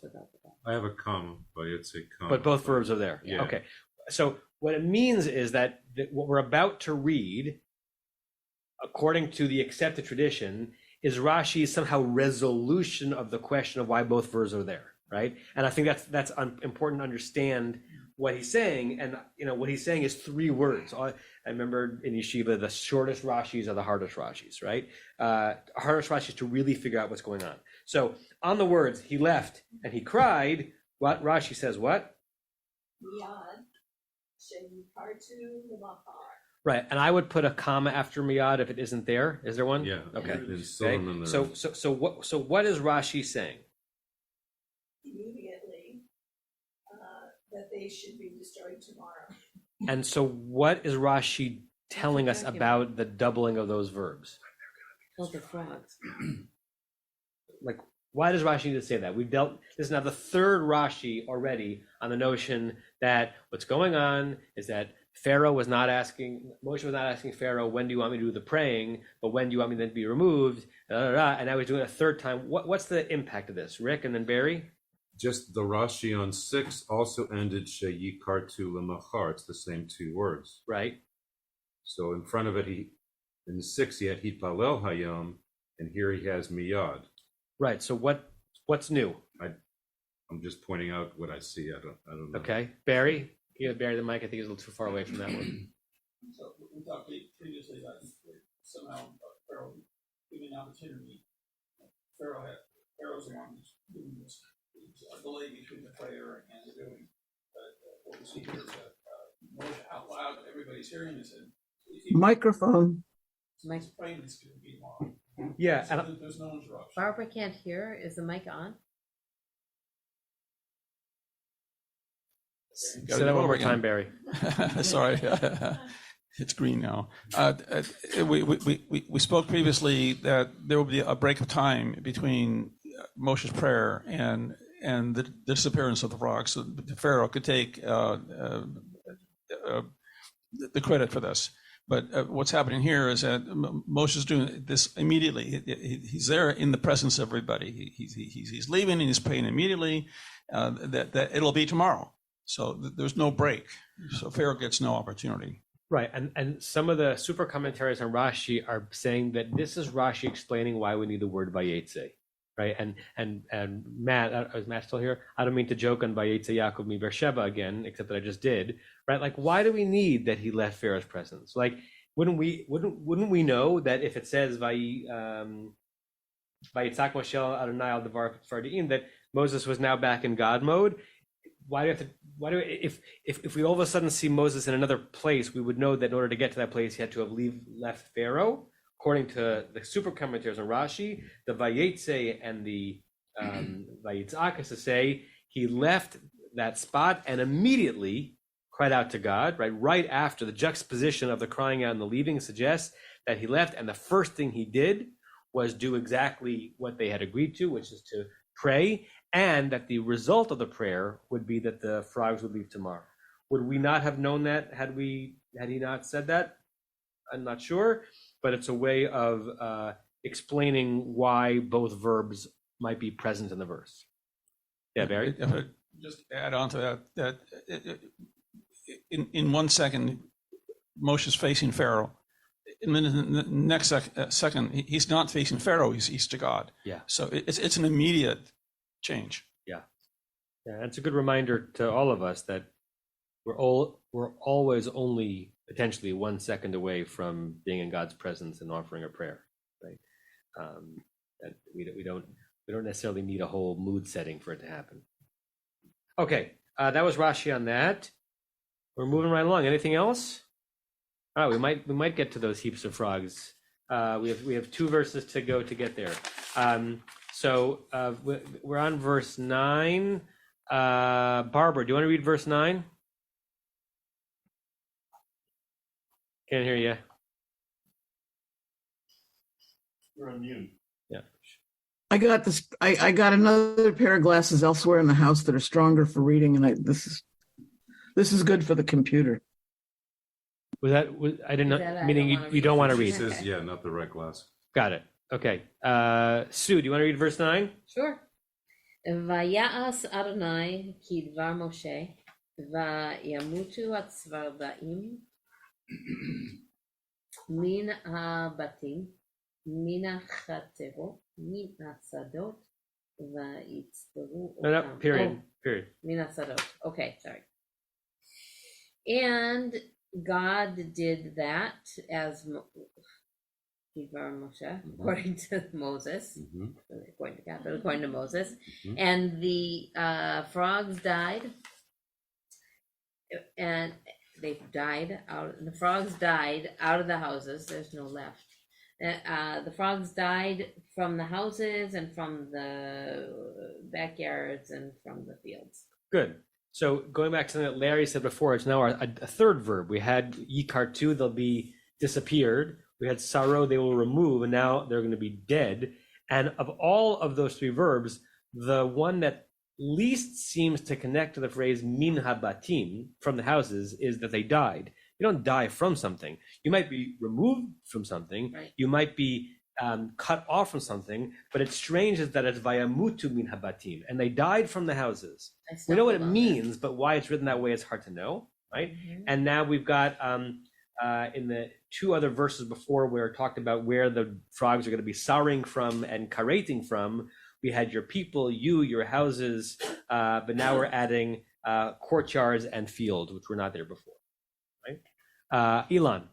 I have a comma, but it's a comma. But both verbs are there. Yeah. Okay. So what it means is that what we're about to read, according to the accepted tradition, is Rashi's somehow resolution of the question of why both verbs are there, right? And I think that's important to understand what he's saying. And what he's saying is 3 words. I remember in yeshiva, the shortest Rashis are the hardest Rashis, right? Hardest Rashis to really figure out what's going on. So on the words, he left and he cried, what Rashi says, what? Right, and I would put a comma after miyad if it isn't there. Is there one? Yeah. Okay. Okay. So what is Rashi saying? Immediately, that they should be destroyed tomorrow. And so what is Rashi telling us about the doubling of those verbs? Well, the frogs. Like, why does Rashi need to say that? This is now the 3rd Rashi already on the notion that what's going on is that Moshe was not asking Pharaoh, when do you want me to do the praying, but when do you want me then to be removed? And now he's doing it a 3rd time. What's the impact of this? Rick and then Barry? Just the Rashi on 6 also ended sheyikartu lemachar. It's the same 2 words. Right. So in front of it, in the 6 he had hitpalel hayom, and here he has miyad. Right. So what's new? I'm just pointing out what I see. I don't know. Okay, Barry. You Barry the mic. I think he's a little too far away from that one. So we talked previously about somehow Pharaoh giving an opportunity. Pharaoh's the one who's doing this. There's a delay between the prayer and the doing. But what we see here is that Moshe out loud, everybody's hearing this. And Microphone. He's praying this could be long. Yeah, So and there's no interruption. Barbara can't hear. Is the mic on? say that one more time, Barry. Sorry, it's green now. We spoke previously that there will be a break of time between Moshe's prayer and the disappearance of the frogs. So the Pharaoh could take the credit for this. But what's happening here is that Moshe's doing this immediately. He's there in the presence of everybody. He's leaving and he's praying immediately that it'll be tomorrow. So there's no break. So Pharaoh gets no opportunity. Right, and some of the super commentaries on Rashi are saying that this is Rashi explaining why we need the word vayetze, right? And Matt, is Matt still here? I don't mean to joke on vayetze Yaakov mi Beersheba again, except that I just did, right? Like, why do we need that he left Pharaoh's presence? Like, wouldn't we know that if it says Vayitzak Moshe Adonai al Devar Fardiim that Moses was now back in God mode? If we all of a sudden see Moses in another place, we would know that in order to get to that place, he had to have left Pharaoh. According to the super commentators on Rashi, the Vayetze and the Vayitzak is to say he left that spot and immediately cried out to God. Right after the juxtaposition of the crying out and the leaving suggests that he left, and the first thing he did was do exactly what they had agreed to, which is to pray. And that the result of the prayer would be that the frogs would leave tomorrow. Would we not have known that had he not said that? I'm not sure, but it's a way of explaining why both verbs might be present in the verse. Yeah, Barry? If I just add on to that in 1 second, Moshe's facing Pharaoh. And then in the next second, he's not facing Pharaoh, he's to God. Yeah. So it's an immediate change. Yeah, it's a good reminder to all of us that we're always only potentially 1 second away from being in God's presence and offering a prayer, right? And we don't necessarily need a whole mood setting for it to happen. Okay, that was Rashi on that. We're moving right along. Anything else? All right, we might get to those heaps of frogs. We have 2 verses to go to get there. So we're on verse 9. Barbara, do you want to read verse 9? Can't hear you. You're on mute. Yeah. I got this. I got another pair of glasses elsewhere in the house that are stronger for reading, and this is good for the computer. I didn't know, meaning you don't want to read. This is, yeah, not the right glass. Got it. Okay. Sue, do you want to read verse 9? Sure. Vaya'as Adonai ki dvar Moshe, vayamutu hatzvardaim min habatim, min hachatevot, min hasadot, vayitzteru. No, period. Period. Min hasadot. Okay, sorry. And God did that as Moshe, according to Moses, according to God, but according to Moses, and the frogs died, and they died out. The frogs died out of the houses. There's no left. The frogs died from the houses and from the backyards and from the fields. Good. So going back to something that Larry said before, it's now a third verb. We had yikartu, they'll be disappeared. We had saro, they will remove, and now they're going to be dead. And of all of those 3 verbs, the one that least seems to connect to the phrase min habatim, from the houses, is that they died. You don't die from something. You might be removed from something. Right. You might be cut off from something, but it's strange is that it's vayamutu min habatim, and they died from the houses. We know what it means, but why it's written that way is hard to know, right? And now we've got in the 2 other verses before where it talked about where the frogs are going to be souring from and karating from, we had your people, your houses, but now we're adding courtyards and fields, which were not there before, right? Elon.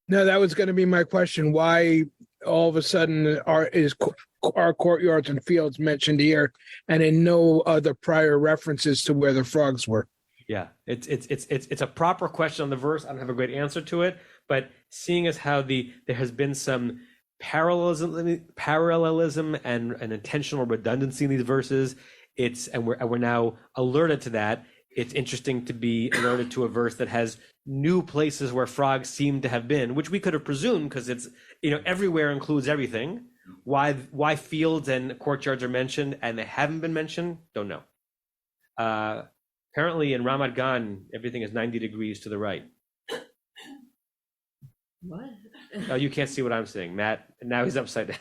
No, that was going to be my question. Why all of a sudden are courtyards and fields mentioned here, and in no other prior references to where the frogs were? Yeah, it's a proper question on the verse. I don't have a great answer to it, but seeing as how there has been some parallelism and an intentional redundancy in these verses, we're now alerted to that. It's interesting to be alerted to a verse that has new places where frogs seem to have been, which we could have presumed because it's, everywhere includes everything. Why fields and courtyards are mentioned and they haven't been mentioned, don't know. Apparently in Ramat Gan, everything is 90 degrees to the right. What? Oh, you can't see what I'm saying, Matt. Now he's upside down.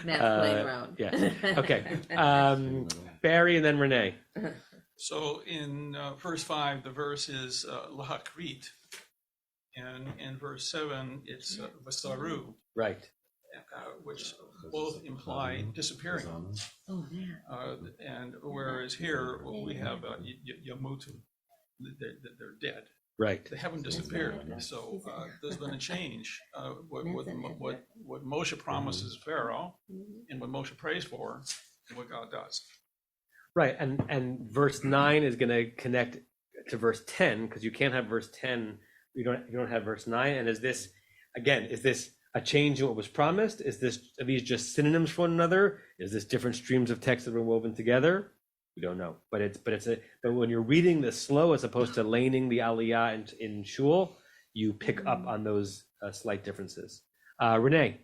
Matt's playing around. Yes. Okay. Barry and then Renee. So in verse 5, the verse is lahakrit, and in verse 7, it's vasaru, right? Which both imply disappearing. Oh man. And whereas here we have yamutu, they're dead. Right. They haven't disappeared. So there's been a change. What Moshe promises Pharaoh, and what Moshe prays for, and what God does. Right, and verse 9 is going to connect to verse 10 because you can't have verse 10. You don't have verse 9. And is this a change in what was promised? Are these just synonyms for one another? Is this different streams of text that were woven together? We don't know. But when you're reading this slow as opposed to laning the aliyah in shul, you pick up on those slight differences. Renee.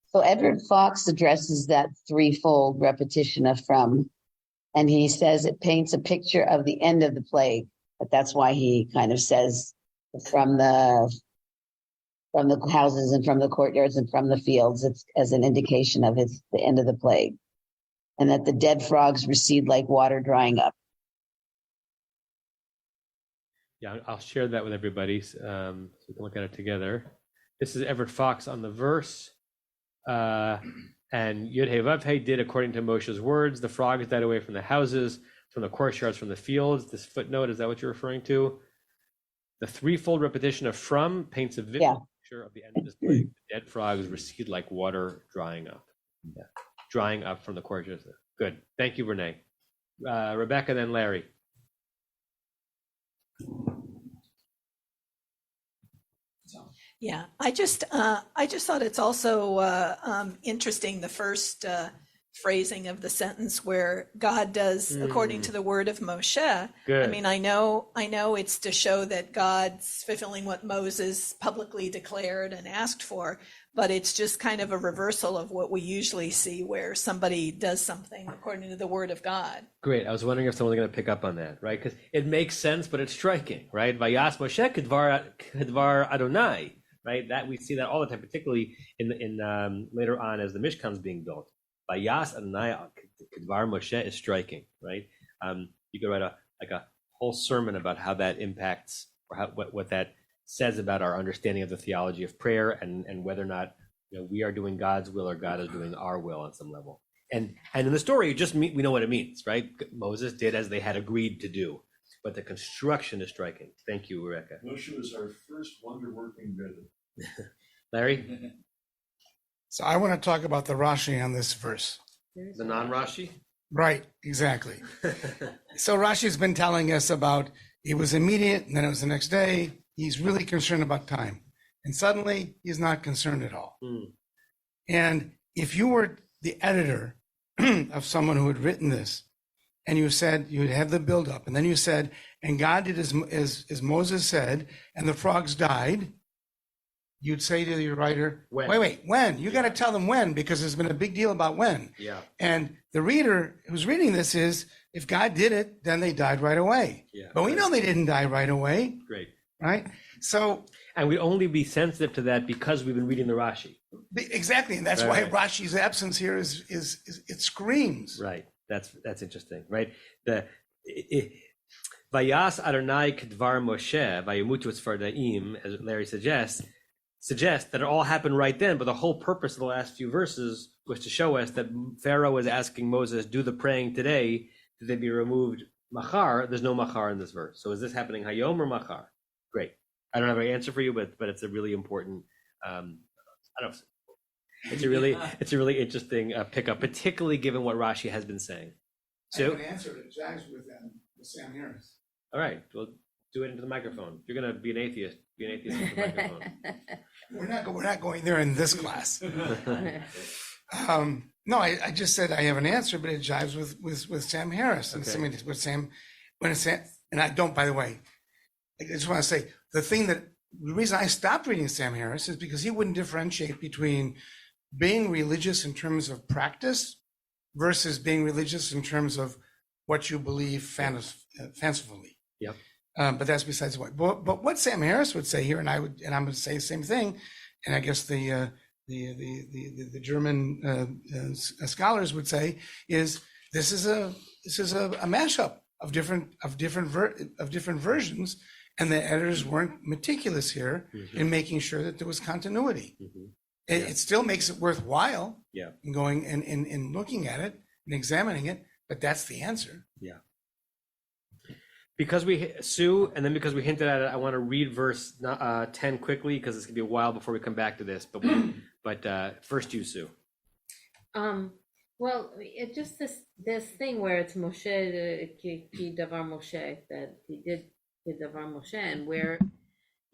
So Edward Fox addresses that threefold repetition of from, and he says it paints a picture of the end of the plague. But that's why he kind of says from the houses and from the courtyards and from the fields, it's as an indication of the end of the plague, and that the dead frogs recede like water drying up. Yeah, I'll share that with everybody so we can look at it together. This is Everett Fox on the verse. And Yud Hey Vav Hey did according to Moshe's words. The frogs died away from the houses, from the courtyards, from the fields. This footnote, is that what you're referring to? The threefold repetition of from paints a vivid picture of the end of this plague. The dead frogs recede like water drying up. Yeah. Drying up from the courtyards. Good. Thank you, Renee. Rebecca, then Larry. Yeah, I just thought it's also interesting, the first phrasing of the sentence where God does according to the word of Moshe. Good. I mean, I know it's to show that God's fulfilling what Moses publicly declared and asked for, but it's just kind of a reversal of what we usually see where somebody does something according to the word of God. Great. I was wondering if someone's going to pick up on that, right? Because it makes sense, but it's striking, right? Vayas Moshe kedvar Adonai. Right, that we see that all the time, particularly in later on as the Mishkan is being built. Vayas Adonai Kedvar Moshe is striking, right? You could write a whole sermon about how that impacts or what that says about our understanding of the theology of prayer and whether or not we are doing God's will or God is doing our will on some level. And in the story, we know what it means, right? Moses did as they had agreed to do. But the construction is striking. Thank you, Rebecca. Moshe was our first wonder-working God. Larry? So I want to talk about the Rashi on this verse. The non-Rashi? Right, exactly. So Rashi's been telling us about it was immediate, and then it was the next day. He's really concerned about time. And suddenly, he's not concerned at all. And if you were the editor of someone who had written this, and you said, you would have the buildup, and then you said, and God did as Moses said, and the frogs died, you'd say to your writer, wait, when? You got to tell them when, because there's been a big deal about when. Yeah. And the reader who's reading this is, if God did it, then they died right away. Yeah. But we know they didn't die right away. Great. Right? So. And we only be sensitive to that because we've been reading the Rashi. Exactly. And that's why Rashi's absence here is it screams. Right. That's interesting, right? Vayas Adonai Kedvar Moshe Vayamutu Tzfardaim, as Larry suggests that it all happened right then. But the whole purpose of the last few verses was to show us that Pharaoh was asking Moses, "Do the praying today? Did they be removed machar?" There's no machar in this verse. So is this happening hayom or machar? Great. I don't have an answer for you, but it's a really important. It's a really interesting pickup, particularly given what Rashi has been saying. So, I have an answer that jives with Sam Harris. All right, well, do it into the microphone. If you're going to be an athist into the microphone. We're not going there in this class. No, I just said I have an answer, but it jives with Sam Harris and with Sam. And I don't. By the way, I just want to say the reason I stopped reading Sam Harris is because he wouldn't differentiate between being religious in terms of practice versus being religious in terms of what you believe fancifully. Yep. But that's besides the point. But what Sam Harris would say here, and I'm going to say the same thing, and I guess the German scholars would say is this is a mashup of different versions, and the editors weren't meticulous here in making sure that there was continuity. It still makes it worthwhile. In going and looking at it and examining it, but that's the answer. Yeah. Because Sue, and then because we hinted at it, I want to read verse 10 quickly because it's gonna be a while before we come back to this. But first, you, Sue. Well, it just this thing where it's Moshe ki davar Moshe, that he did ki davar Moshe, and where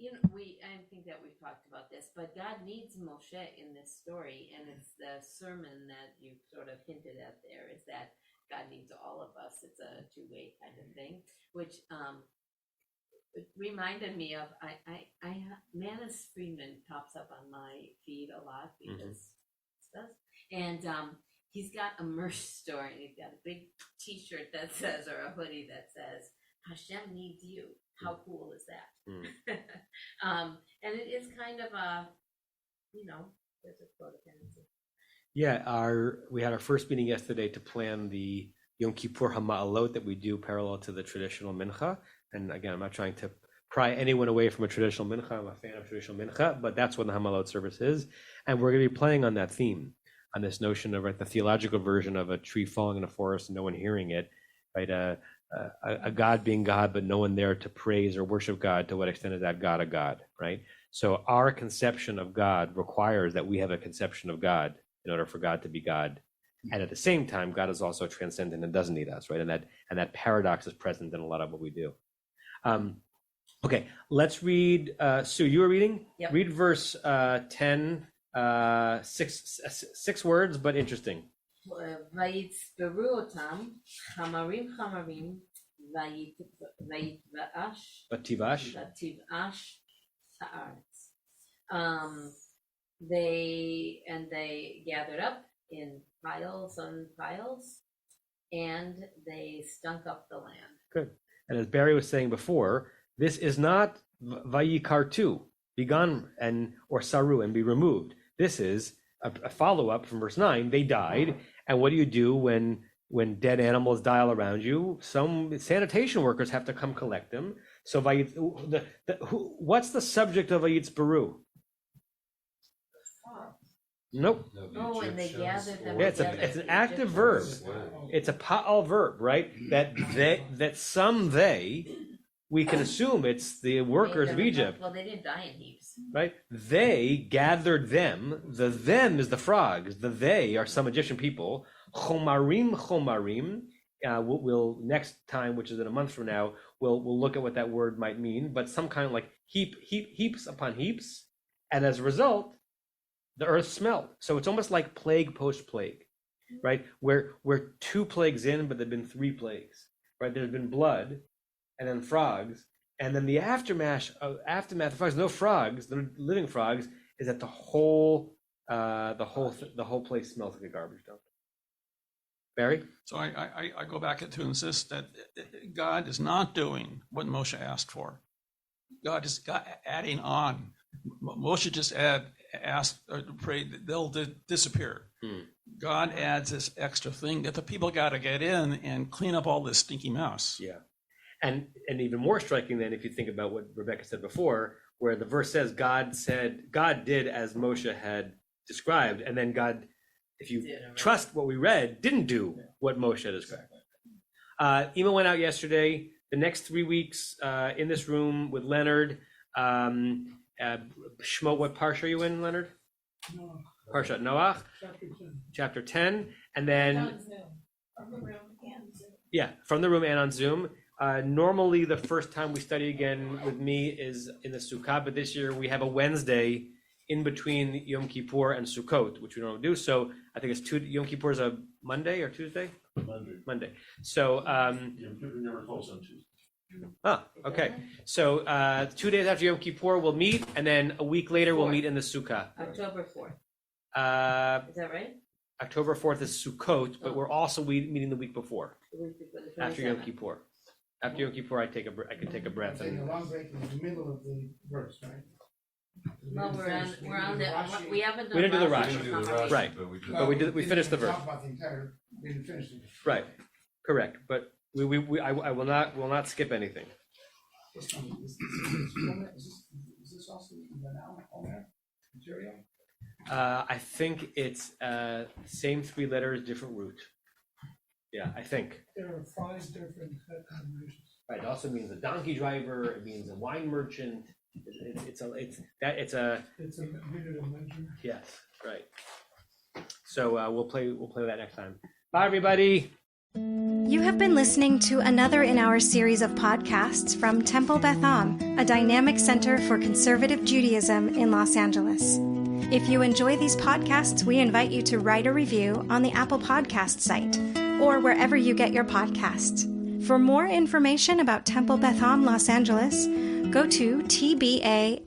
I think that we've talked about this, but God needs Moshe in this story, and it's the sermon that you sort of hinted at there is that God needs all of us. It's a two-way kind of thing, which it reminded me of Manus Freeman pops up on my feed a lot because stuff, and he's got a merch store, and he's got a big T-shirt that says, or a hoodie that says, "Hashem needs you." How cool is that? And it is kind of there's a codependency. Yeah, we had our first meeting yesterday to plan the Yom Kippur Hama'alot that we do parallel to the traditional mincha. And again, I'm not trying to pry anyone away from a traditional mincha. I'm a fan of traditional mincha, but that's what the Hama'alot service is. And we're going to be playing on that theme, on this notion of the theological version of a tree falling in a forest and no one hearing it, right? A God being God, but no one there to praise or worship God. To what extent is that God a God, right? So our conception of God requires that we have a conception of God in order for God to be God. And at the same time, God is also transcendent and doesn't need us, right? And that paradox is present in a lot of what we do. Okay, let's read. Sue, you were reading? Yep. Read verse 10, 6 words, but interesting. ויצברו אותם חמרים ותבאש הארץ. They gathered up in piles on piles, and they stunk up the land. Good. And as Barry was saying before, this is not vayikartu, be gone, or saru, and be removed. This is a follow-up from verse 9. They died, and what do you do when dead animals die all around you? Some sanitation workers have to come collect them. So what's the subject of vayitzberu? Nope. Oh, and they gathered them. Yeah, it's an active verb. It's a pa'al verb, right? That we can assume it's the workers of Egypt. Well, they didn't die in heaps. Right? They gathered them. The them is the frogs. The they are some Egyptian people. Chomarim. We'll next time, which is in a month from now, we'll look at what that word might mean. But some kind of like heaps upon heaps, and as a result, the earth smelled. So it's almost like plague post-plague, right? We're 2 plagues in, but there've been 3 plagues, right? There's been blood, and then frogs, and then the aftermath of frogs. No frogs, the living frogs, is that the whole place smells like a garbage dump. Barry? So I go back to insist that God is not doing what Moshe asked for. God is adding on. Moshe just asked or prayed that they'll disappear. God adds this extra thing that the people got to get in and clean up all this stinky mess. Yeah. And even more striking than if you think about what Rebecca said before, where the verse says God did as Moshe had described, and then God, if you trust what we read, didn't do what Moshe described. Ema went out yesterday. The next 3 weeks in this room with Leonard. Shemot, what parsha are you in, Leonard? Noah. Parshat Noach, chapter 10, and then Yeah, from the room and on Zoom. Normally, the first time we study again with me is in the Sukkah, but this year we have a Wednesday in between Yom Kippur and Sukkot, which we don't do. So I think it's Yom Kippur is a Monday or Tuesday? Monday. So Yom Kippur never falls on Tuesday. Okay. So 2 days after Yom Kippur we'll meet, and then a week later we'll meet in the Sukkah. October 4th. Is that right? October 4th is Sukkot, but we're also meeting the week before. The week before, the After Yom 27th. Kippur. After Yom Kippur, I can take a breath. Taking a long break in the middle of the verse, right? No, we're on the, we haven't done We didn't do the Rashi. Rashi. We didn't do the Rashi, Right. but we finished the verse. Talk about the entire, we didn't finish it. Right. Correct. But I will not skip anything. Is this also in the now Homer material? I think it's same 3 letters, different root. Yeah, I think. There are 5 different combinations. Right. It also means a donkey driver. It means a wine merchant. It's a It's a minute of measure. yes. Right. So we'll play that next time. Bye, everybody. You have been listening to another in our series of podcasts from Temple Beth Am, a dynamic center for conservative Judaism in Los Angeles. If you enjoy these podcasts, we invite you to write a review on the Apple Podcast site or wherever you get your podcasts. For more information about Temple Beth Am Los Angeles, go to tbala.org.